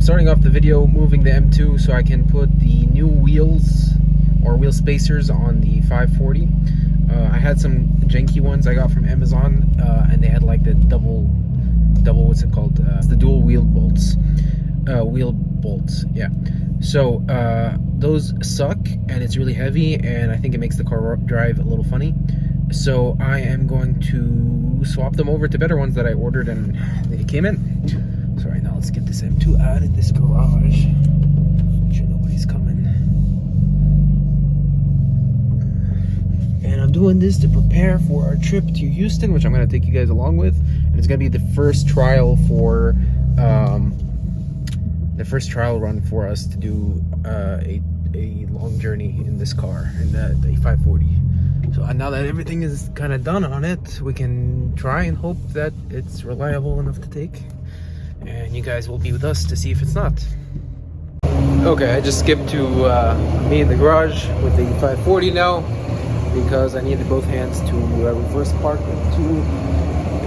starting off the video moving the M2 so I can put the new wheels or wheel spacers on the 540. I had some janky ones I got from Amazon, and they had like the double what's it called? The dual wheel bolts. Yeah. So those suck, and it's really heavy, and I think it makes the car drive a little funny. So I am going to swap them over to better ones that I ordered, and they came in. So right now, let's get this M2 out of this garage. Make sure nobody's coming. And I'm doing this to prepare for our trip to Houston, which I'm going to take you guys along with. And it's going to be the first trial for the first trial run for us to do a long journey in this car, in the 540. So now that everything is kind of done on it, we can try and hope that it's reliable enough to take. And you guys will be with us to see if it's not. Okay, I just skipped to me in the garage with the 540 now, because I needed both hands to reverse park into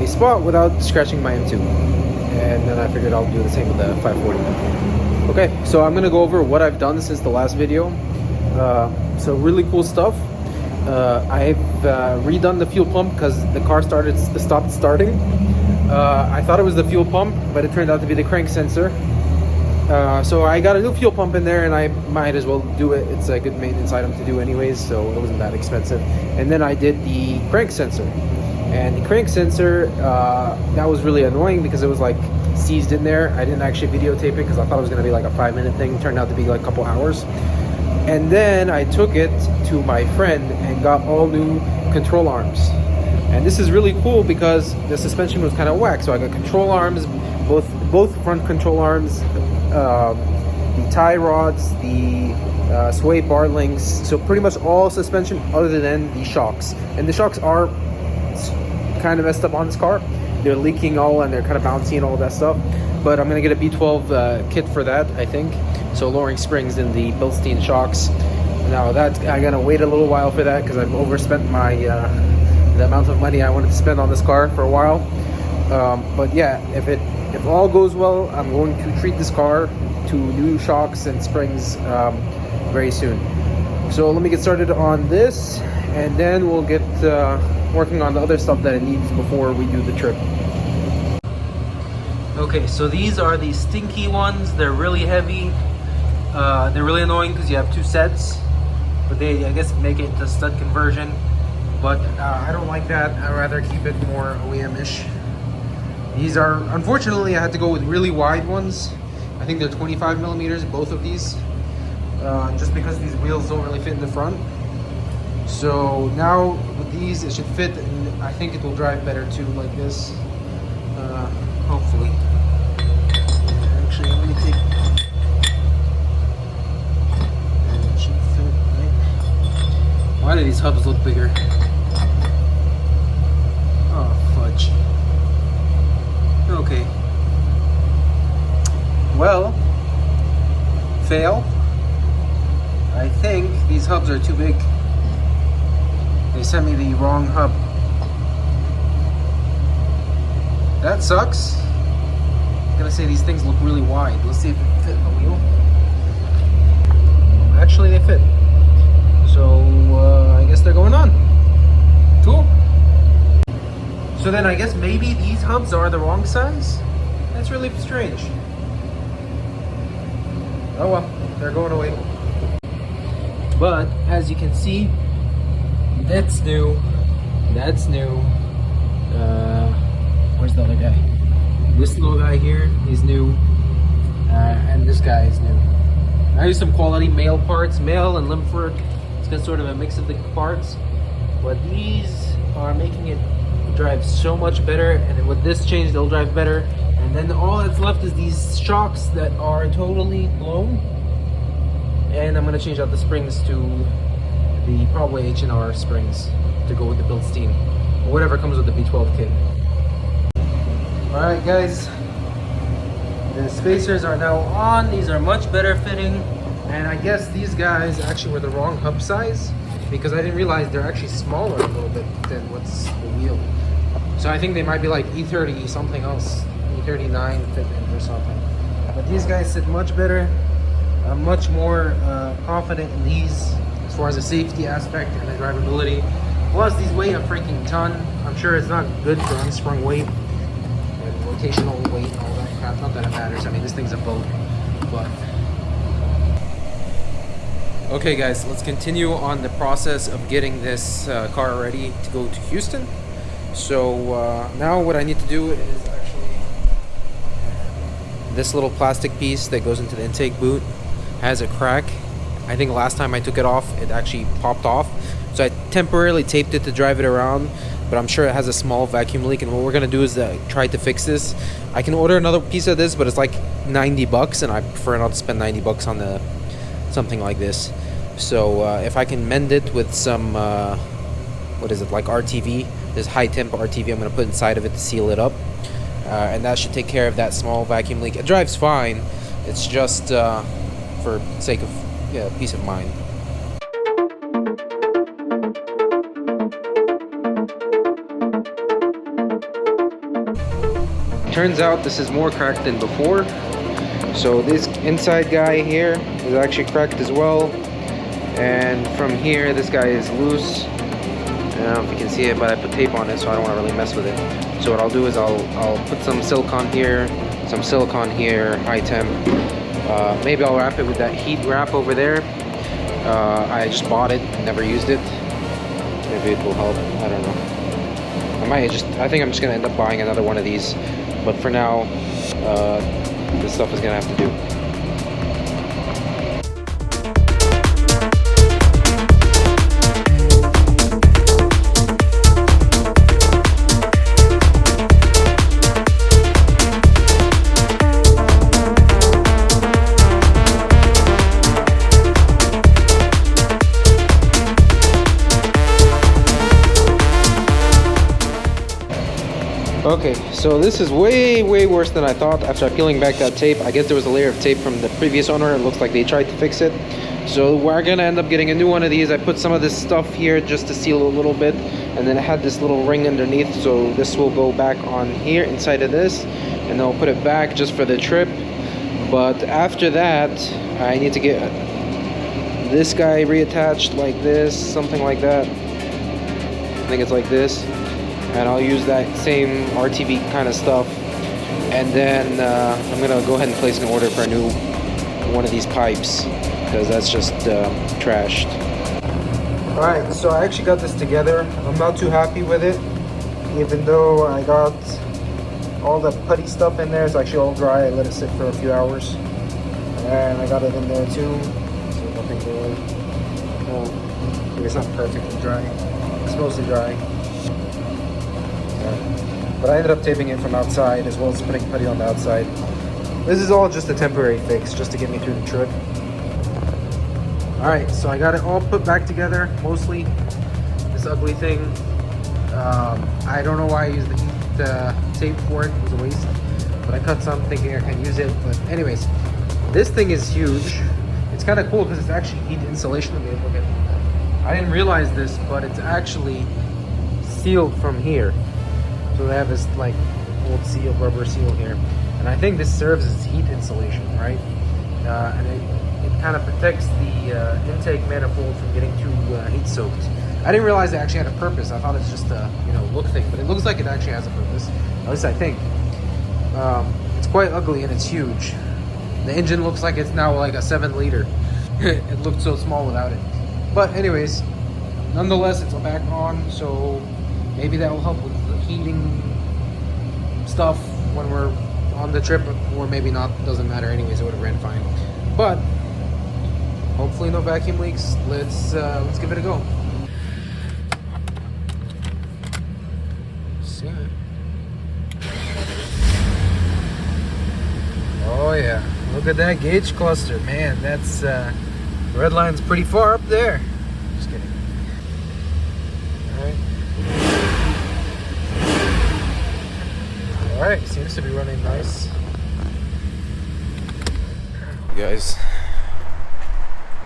a spot without scratching my M2. And then I figured I'll do the same with the 540. Okay, so I'm gonna go over what I've done since the last video. So really cool stuff. I've redone the fuel pump because the car stopped starting. I thought it was the fuel pump, but it turned out to be the crank sensor. So I got a new fuel pump in there, and I might as well do it. It's a good maintenance item to do anyways, so it wasn't that expensive. And then I did the crank sensor. And the crank sensor, that was really annoying because it was like seized in there. I didn't actually videotape it because I thought it was going to be like a 5-minute thing. It turned out to be like a couple hours. And then I took it to my friend and got all new control arms. And this is really cool because the suspension was kind of whack. So I got control arms, both front control arms, the tie rods, the sway bar links. So pretty much all suspension other than the shocks. And the shocks are kind of messed up on this car. They're leaking all, and they're kind of bouncy and all that stuff. But I'm gonna get a B12 kit for that, I think. So lowering springs in the Bilstein shocks. Now that I gotta wait a little while for that because I've overspent my the amount of money I wanted to spend on this car for a while. But yeah, if all goes well, I'm going to treat this car to new shocks and springs very soon. So let me get started on this, and then we'll get working on the other stuff that it needs before we do the trip. Okay, so these are the stinky ones. They're really heavy. They're really annoying because you have two sets, but they, I guess, make it into stud conversion. But I don't like that. I'd rather keep it more OEM-ish. These are, unfortunately, I had to go with really wide ones. I think they're 25 millimeters, both of these, just because these wheels don't really fit in the front. So now with these, it should fit, and I think it will drive better too, like this. Hopefully. Actually, I'm gonna take. It should fit, right? Why do these hubs look bigger? Oh, fudge. Okay. Well, fail. I think these hubs are too big. They sent me the wrong hub. That sucks. I'm gonna say these things look really wide. Let's see if it fit in the wheel. Actually, they fit. So I guess they're going on. Cool. So then I guess maybe these hubs are the wrong size? That's really strange. Oh well, they're going away. But as you can see, that's new. That's new. Where's the other guy? This little guy here, he's new. And this guy is new. I use some quality male parts, male and Limford. It's got sort of a mix of the parts. But these are making it drive so much better. And then with this change, they'll drive better. And then all that's left is these shocks that are totally blown. And I'm gonna change out the springs to the probably H&R springs to go with the Bilstein, or whatever comes with the B12 kit. Alright guys, the spacers are now on. These are much better fitting, and I guess these guys actually were the wrong hub size because I didn't realize they're actually smaller a little bit than what's the wheel. So I think they might be like E30 something else, E39 fitment or something. But these guys sit much better. I'm much more confident in these as far as the safety aspect and the drivability. Plus, these weigh a freaking ton. I'm sure it's not good for unsprung weight and rotational weight and all that crap. Not that it matters. I mean, this thing's a boat, but. Okay guys, let's continue on the process of getting this car ready to go to Houston. So now what I need to do is actually, this little plastic piece that goes into the intake boot has a crack. I think last time I took it off, it actually popped off. So I temporarily taped it to drive it around, but I'm sure it has a small vacuum leak, and what we're gonna do is try to fix this. I can order another piece of this, but it's like 90 bucks, and I prefer not to spend 90 bucks on something like this. So if I can mend it with some what is it, like RTV, this high temp RTV, I'm going to put inside of it to seal it up, and that should take care of that small vacuum leak. It drives fine, it's just for sake of peace of mind. Turns out this is more cracked than before. So this inside guy here is actually cracked as well, and from here this guy is loose. I don't know if you can see it, but I put tape on it, so I don't want to really mess with it. So what I'll do is I'll put some silicone here, high temp. Maybe I'll wrap it with that heat wrap over there. I just bought it, never used it. Maybe it will help. I don't know. I think I'm just gonna end up buying another one of these. But for now, this stuff is gonna have to do. Okay, so this is way worse than I thought after peeling back that tape. I guess there was a layer of tape from the previous owner. It looks like they tried to fix it. So we're gonna end up getting a new one of these. I put some of this stuff here just to seal a little bit, and then it had this little ring underneath, so this will go back on here inside of this, and then I'll put it back just for the trip. But after that, I need to get this guy reattached like this, something like that. I think it's like this. And I'll use that same RTV kind of stuff, and then I'm gonna go ahead and place an order for a new one of these pipes, because that's just trashed. Alright, so I actually got this together. I'm not too happy with it, even though I got all the putty stuff in there. It's actually all dry. I let it sit for a few hours, and I got it in there too, so nothing really, it's not perfectly dry. It's mostly dry. But I ended up taping it from outside as well as putting putty on the outside. This is all just a temporary fix, just to get me through the trip. Alright, so I got it all put back together, mostly. This ugly thing. I don't know why I used the heat tape for it. It was a waste. But I cut some thinking I can use it. But anyways, this thing is huge. It's kind of cool because it's actually heat insulation. Look at it. I didn't realize this, but it's actually sealed from here. So they have this like old seal, rubber seal here, and I think this serves as heat insulation, right? And it kind of protects the intake manifold from getting too heat soaked. I didn't realize it actually had a purpose. I thought it's just a look thing, but it looks like it actually has a purpose. At least I think. It's quite ugly and it's huge. The engine looks like it's now like a 7-liter. It looked so small without it. But anyways, nonetheless, it's back on, so maybe that will help with the heating stuff when we're on the trip, or maybe not. Doesn't matter anyways, it would have ran fine. But hopefully no vacuum leaks. Let's give it a go. See. Oh yeah, look at that gauge cluster, man. That's red line's pretty far up there. Just kidding. All right. Alright, seems to be running nice. Guys,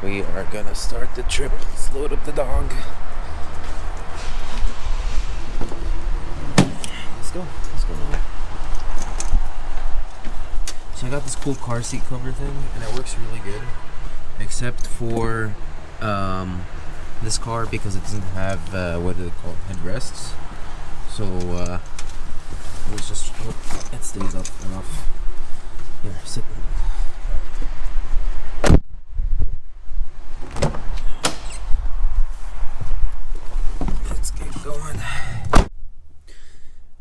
we are gonna start the trip. Let's load up the dog. Let's go. So I got this cool car seat cover thing, and it works really good, except for this car because it doesn't have what do they call it, headrests. So let's just hope it stays up enough. Here, sit. Let's get going.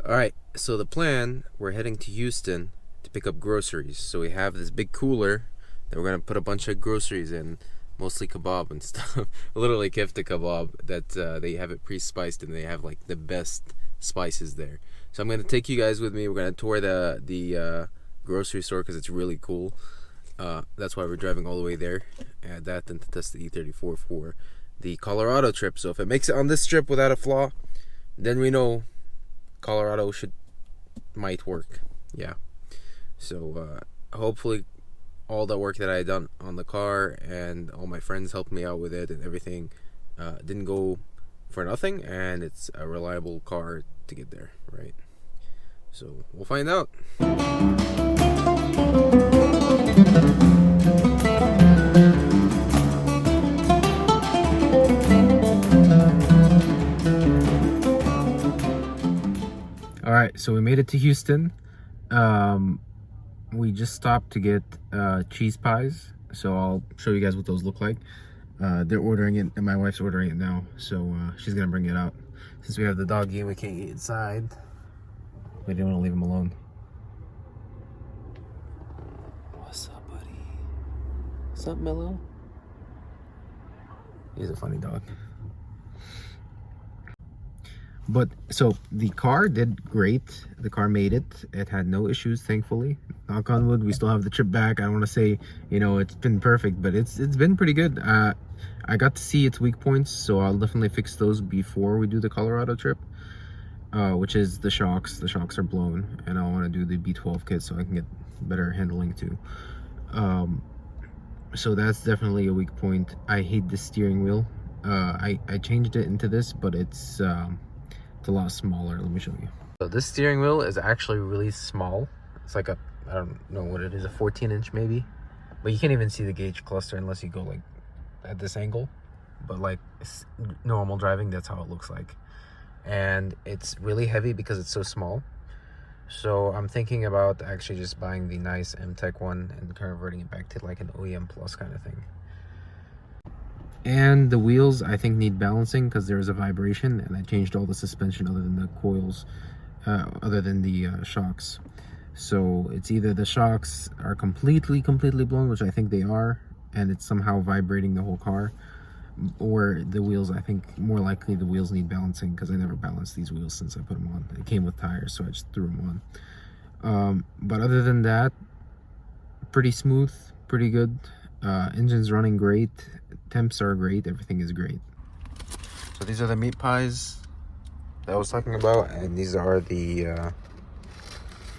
Alright, so the plan, we're heading to Houston to pick up groceries. So we have this big cooler that we're going to put a bunch of groceries in, mostly kebab and stuff. Literally kefta kebab, that they have it pre-spiced and they have like the best spices there. So I'm going to take you guys with me. We're going to tour the grocery store because it's really cool. That's why we're driving all the way there. And that and to test the E34 for the Colorado trip. So if it makes it on this trip without a flaw, then we know Colorado might work. Yeah. So hopefully all the work that I done on the car and all my friends helped me out with it and everything didn't go for nothing, and it's a reliable car to get there, right? So we'll find out. Alright, so we made it to Houston. We just stopped to get cheese pies, so I'll show you guys what those look like. They're ordering it, and my wife's ordering it now, so she's gonna bring it out. Since we have the doggy and we can't eat inside, we didn't want to leave him alone. What's up, buddy? What's up, Mello? He's a funny dog. But so the car did great. The car made it. It had no issues, thankfully. Knock on wood. We still have the trip back. I don't want to say, you know, it's been perfect, but it's been pretty good. I got to see its weak points, so I'll definitely fix those before we do the Colorado trip, which is the shocks. The shocks are blown, and I want to do the B12 kit so I can get better handling too. So that's definitely a weak point. I hate the steering wheel. I changed it into this, but it's a lot smaller. Let me show you. So this steering wheel is actually really small. It's like a, I don't know what it is, a 14-inch maybe, but you can't even see the gauge cluster unless you go like at this angle. But like normal driving, that's how it looks like. And it's really heavy because it's so small. So I'm thinking about actually just buying the nice M-Tech one and converting it back to like an OEM Plus kind of thing. And the wheels, I think, need balancing because there is a vibration, and I changed all the suspension other than the coils, other than the shocks. So it's either the shocks are completely blown, which I think they are, and it's somehow vibrating the whole car, or the wheels, I think more likely the wheels need balancing because I never balanced these wheels since I put them on. It came with tires, so I just threw them on. But other than that, pretty smooth, pretty good. Engine's running great. Temps are great. Everything is great. So these are the meat pies that I was talking about, and these are the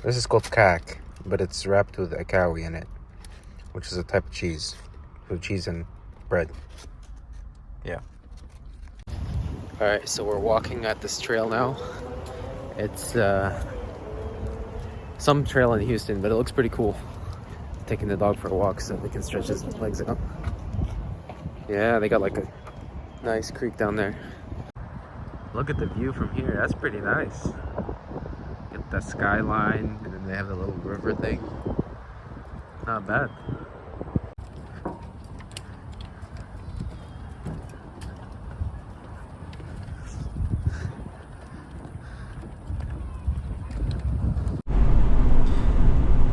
this is called cack, but it's wrapped with akawi in it, which is a type of cheese. So cheese and bread. Yeah. All right, so we're walking at this trail now. It's some trail in Houston, but it looks pretty cool. Taking the dog for a walk so they can stretch his legs out. Yeah, they got like a nice creek down there. Look at the view from here. That's pretty nice. Get the skyline, and then they have the little river thing. Not bad.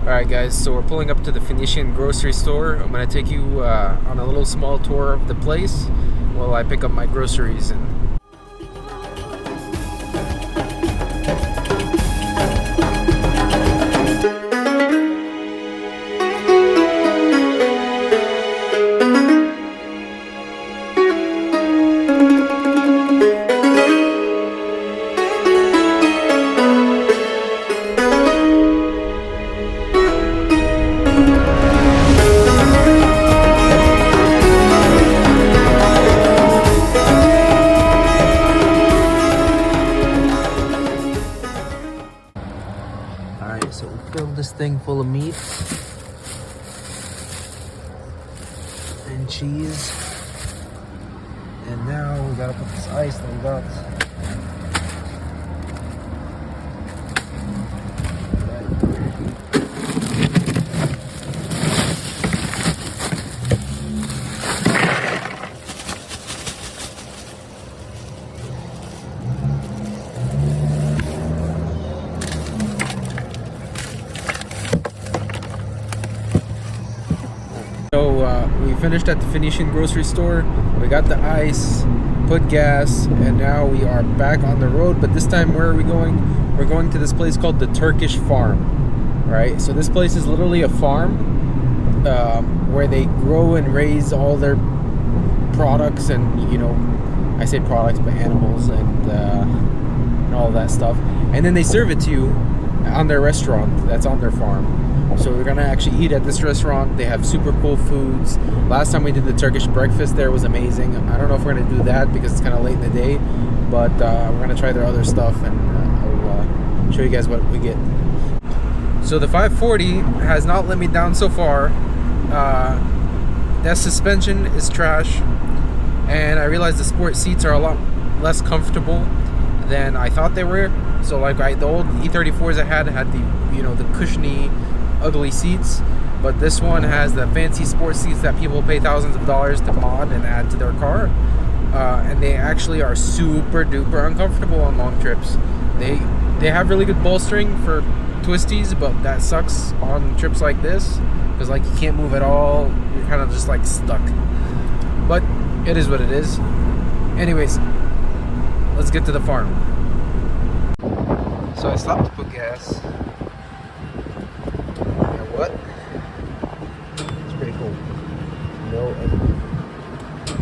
Alright guys, so we're pulling up to the Phoenician grocery store. I'm going to take you on a little small tour of the place while I pick up my groceries. Alright, so we filled this thing full of meat. cheese. And now we gotta put this ice that we got. So we finished at the Phoenician grocery store. We got the ice, put gas, and now we are back on the road. But this time, where are we going? We're going to this place called the Turkish Farm, right? So this place is literally a farm where they grow and raise all their products, and you know, I say products, but animals and all that stuff. And then they serve it to you on their restaurant that's on their farm. So we're gonna actually eat at this restaurant. They have super cool foods. Last time we did the Turkish breakfast there was amazing. I don't know if we're gonna do that because it's kind of late in the day, but we're gonna try their other stuff, and I'll show you guys what we get. So the 540 has not let me down so far. That suspension is trash, and I realized the sport seats are a lot less comfortable than I thought they were. So like the old E34s I had the, you know, the cushiony, ugly seats, but this one has the fancy sports seats that people pay thousands of dollars to mod and add to their car, and they actually are super duper uncomfortable on long trips. They have really good bolstering for twisties, but that sucks on trips like this because like you can't move at all. You're kind of just like stuck, but it is what it is. Anyways, let's get to the farm. So I stopped to put gas. What? It's pretty cool. No editing.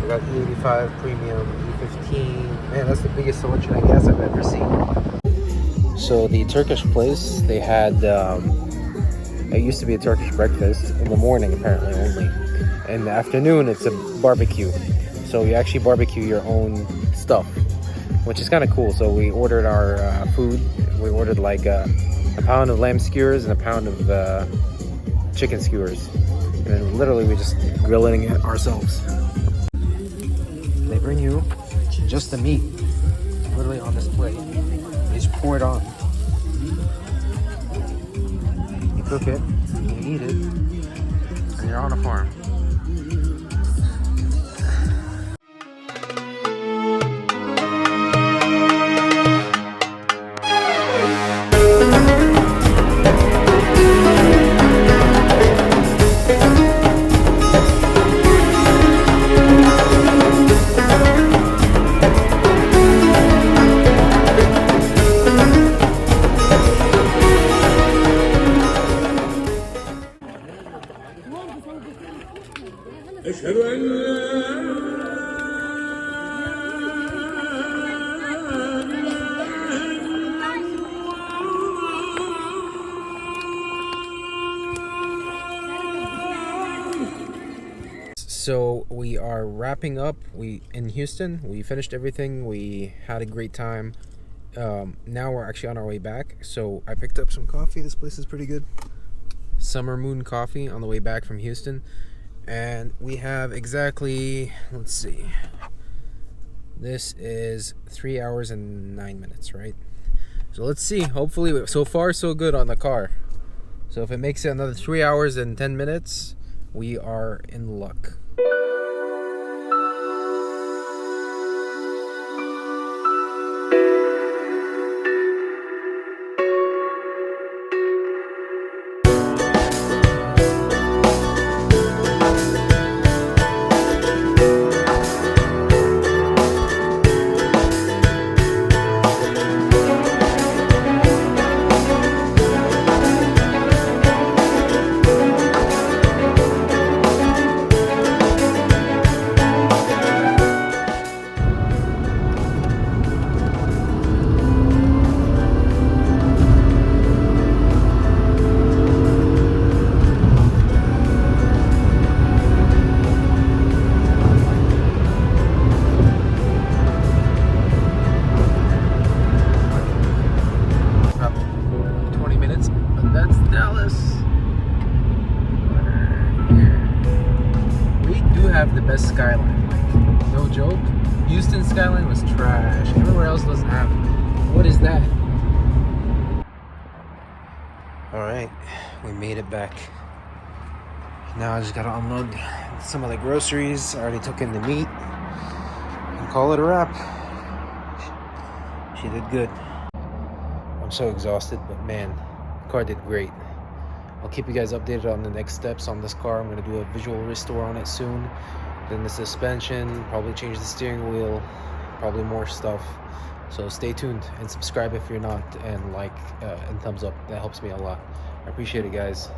We got E85 Premium, E15. Man, that's the biggest selection of gas I've ever seen. So the Turkish place, they had, it used to be a Turkish breakfast in the morning apparently only. In the afternoon, it's a barbecue. So you actually barbecue your own stuff, which is kind of cool. So we ordered our food. We ordered like a pound of lamb skewers and a pound of chicken skewers, and then literally we just grilling it ourselves. They bring you just the meat, literally on this plate. They just pour it on. You cook it, you eat it, and you're on a farm. So we are wrapping up. In Houston, we finished everything. We had a great time. Now we're actually on our way back. So I picked up some coffee. This place is pretty good. Summer Moon Coffee on the way back from Houston. And we have exactly, let's see, this is 3 hours and 9 minutes, right? So let's see. Hopefully, so far so good on the car. So if it makes it another 3 hours and 10 minutes, we are in luck. Skyline was trash. Everywhere else doesn't have it. What is that? Alright, we made it back. Now I just gotta unload some of the groceries. I already took in the meat. And call it a wrap. She did good. I'm so exhausted, but man, the car did great. I'll keep you guys updated on the next steps on this car. I'm gonna do a visual restore on it soon. Then the suspension, probably change the steering wheel, probably more stuff. So stay tuned and subscribe if you're not, and like and thumbs up. That helps me a lot. I appreciate it, guys.